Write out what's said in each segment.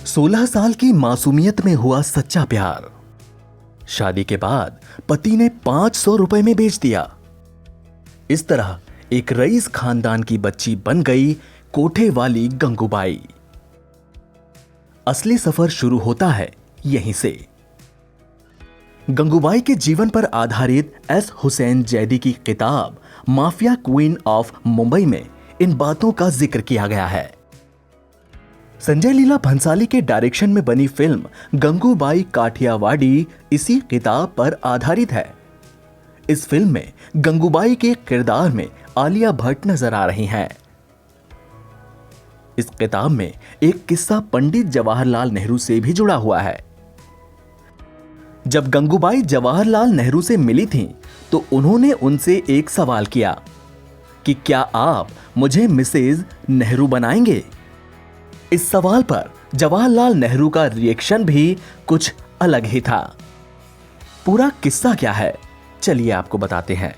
16 साल की मासूमियत में हुआ सच्चा प्यार। शादी के बाद पति ने 500 रुपए में बेच दिया। इस तरह एक रईस खानदान की बच्ची बन गई कोठे वाली गंगूबाई। असली सफर शुरू होता है यहीं से। गंगूबाई के जीवन पर आधारित एस हुसैन जैदी की किताब माफिया क्वीन ऑफ मुंबई में इन बातों का जिक्र किया गया है। संजय लीला भंसाली के डायरेक्शन में बनी फिल्म गंगूबाई काठियावाड़ी इसी किताब पर आधारित है। इस फिल्म में गंगूबाई के किरदार में आलिया भट्ट नजर आ रही हैं। इस किताब में एक किस्सा पंडित जवाहरलाल नेहरू से भी जुड़ा हुआ है। जब गंगूबाई जवाहरलाल नेहरू से मिली थीं, तो उन्होंने उनसे एक सवाल किया कि क्या आप मुझे मिसेज नेहरू बनाएंगे। इस सवाल पर जवाहरलाल नेहरू का रिएक्शन भी कुछ अलग ही था। पूरा किस्सा क्या है, चलिए आपको बताते हैं।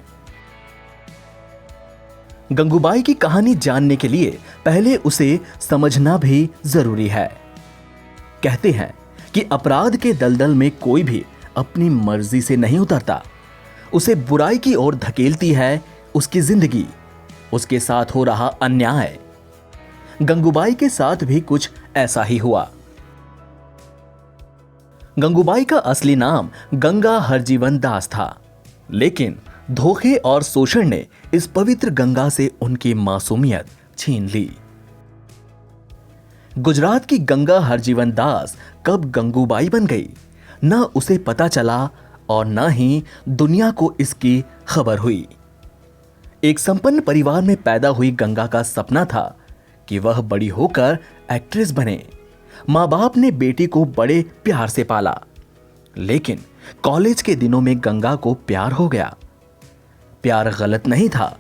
गंगूबाई की कहानी जानने के लिए पहले उसे समझना भी जरूरी है। कहते हैं कि अपराध के दलदल में कोई भी अपनी मर्जी से नहीं उतरता, उसे बुराई की ओर धकेलती है उसकी जिंदगी, उसके साथ हो रहा अन्याय। गंगूबाई के साथ भी कुछ ऐसा ही हुआ। गंगूबाई का असली नाम गंगा हरजीवन दास था, लेकिन धोखे और शोषण ने इस पवित्र गंगा से उनकी मासूमियत छीन ली। गुजरात की गंगा हरजीवन दास कब गंगूबाई बन गई, न उसे पता चला और न ही दुनिया को इसकी खबर हुई। एक संपन्न परिवार में पैदा हुई गंगा का सपना था कि वह बड़ी होकर एक्ट्रेस बने। मां बाप ने बेटी को बड़े प्यार से पाला, लेकिन कॉलेज के दिनों में गंगा को प्यार हो गया। प्यार गलत नहीं था,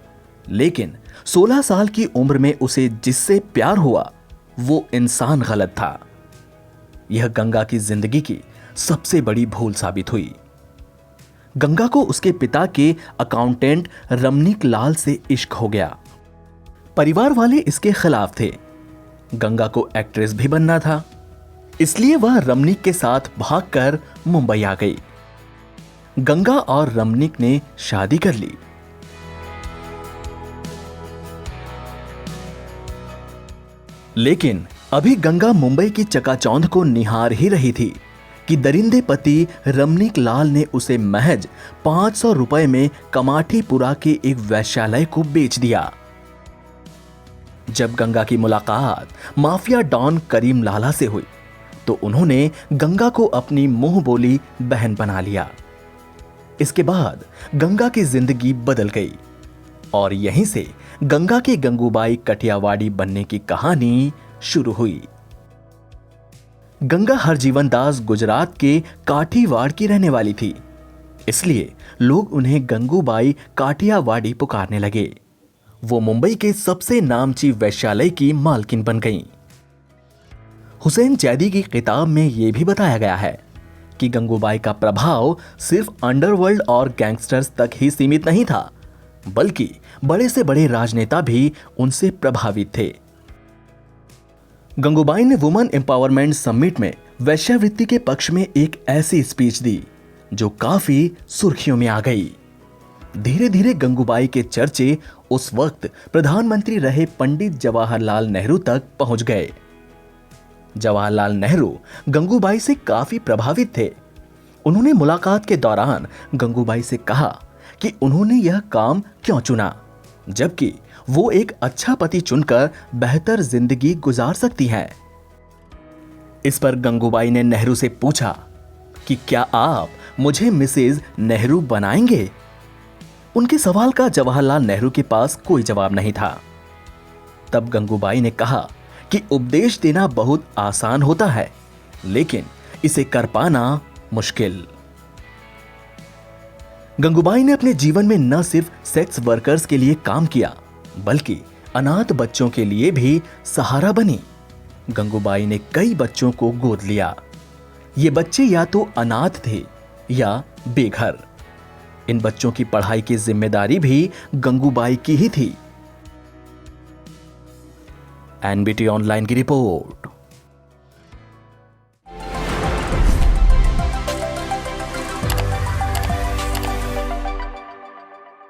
लेकिन 16 साल की उम्र में उसे जिससे प्यार हुआ वो इंसान गलत था। यह गंगा की जिंदगी की सबसे बड़ी भूल साबित हुई। गंगा को उसके पिता के अकाउंटेंट रमनीक लाल से इश्क हो गया। परिवार वाले इसके खिलाफ थे। गंगा को एक्ट्रेस भी बनना था, इसलिए वह रमनीक के साथ भागकर मुंबई आ गई। गंगा और रमनीक ने शादी कर ली। लेकिन अभी गंगा मुंबई की चकाचौंध को निहार ही रही थी कि दरिंदे पति रमनीक लाल ने उसे महज 500 रुपए में कमाठीपुरा के एक वैश्यालय को बेच दिया। जब गंगा की मुलाकात माफिया डॉन करीम लाला से हुई, तो उन्होंने गंगा को अपनी मुंह बोली बहन बना लिया। इसके बाद गंगा की जिंदगी बदल गई और यहीं से गंगा की गंगूबाई काठियावाड़ी बनने की कहानी शुरू हुई। गंगा हरजीवन दास गुजरात के काठीवाड़ की रहने वाली थी, इसलिए लोग उन्हें गंगूबाई काठियावाड़ी पुकारने लगे। वो मुंबई के सबसे नामची वैश्यालय की मालकिन बन गईं। हुसैन जैदी की किताब में यह भी बताया गया है कि गंगूबाई का प्रभाव सिर्फ अंडरवर्ल्ड और गैंगस्टर्स तक ही सीमित नहीं था, बल्कि बड़े से बड़े राजनेता भी उनसे प्रभावित थे। गंगूबाई ने वुमेन एम्पावरमेंट समिट में वेश्यावृत्ति के पक्ष में एक ऐसी स्पीच दी जो काफी सुर्खियों में आ गई। धीरे धीरे गंगूबाई के चर्चे उस वक्त प्रधानमंत्री रहे पंडित जवाहरलाल नेहरू तक पहुंच गए। जवाहरलाल नेहरू गंगूबाई से काफी प्रभावित थे। उन्होंने मुलाकात के दौरान गंगूबाई से कहा कि उन्होंने यह काम क्यों चुना, जबकि वो एक अच्छा पति चुनकर बेहतर जिंदगी गुजार सकती हैं। इस पर गंगूबाई ने नेहरू से पूछा कि क्या आप मुझे मिसेज नेहरू बनाएंगे। उनके सवाल का जवाहरलाल नेहरू के पास कोई जवाब नहीं था। तब गंगूबाई ने कहा कि उपदेश देना बहुत आसान होता है, लेकिन इसे कर पाना मुश्किल। गंगूबाई ने अपने जीवन में न सिर्फ सेक्स वर्कर्स के लिए काम किया, बल्कि अनाथ बच्चों के लिए भी सहारा बनी। गंगूबाई ने कई बच्चों को गोद लिया। ये बच्चे या तो अनाथ थे या बेघर। इन बच्चों की पढ़ाई की जिम्मेदारी भी गंगूबाई की ही थी। एनबीटी ऑनलाइन की रिपोर्ट।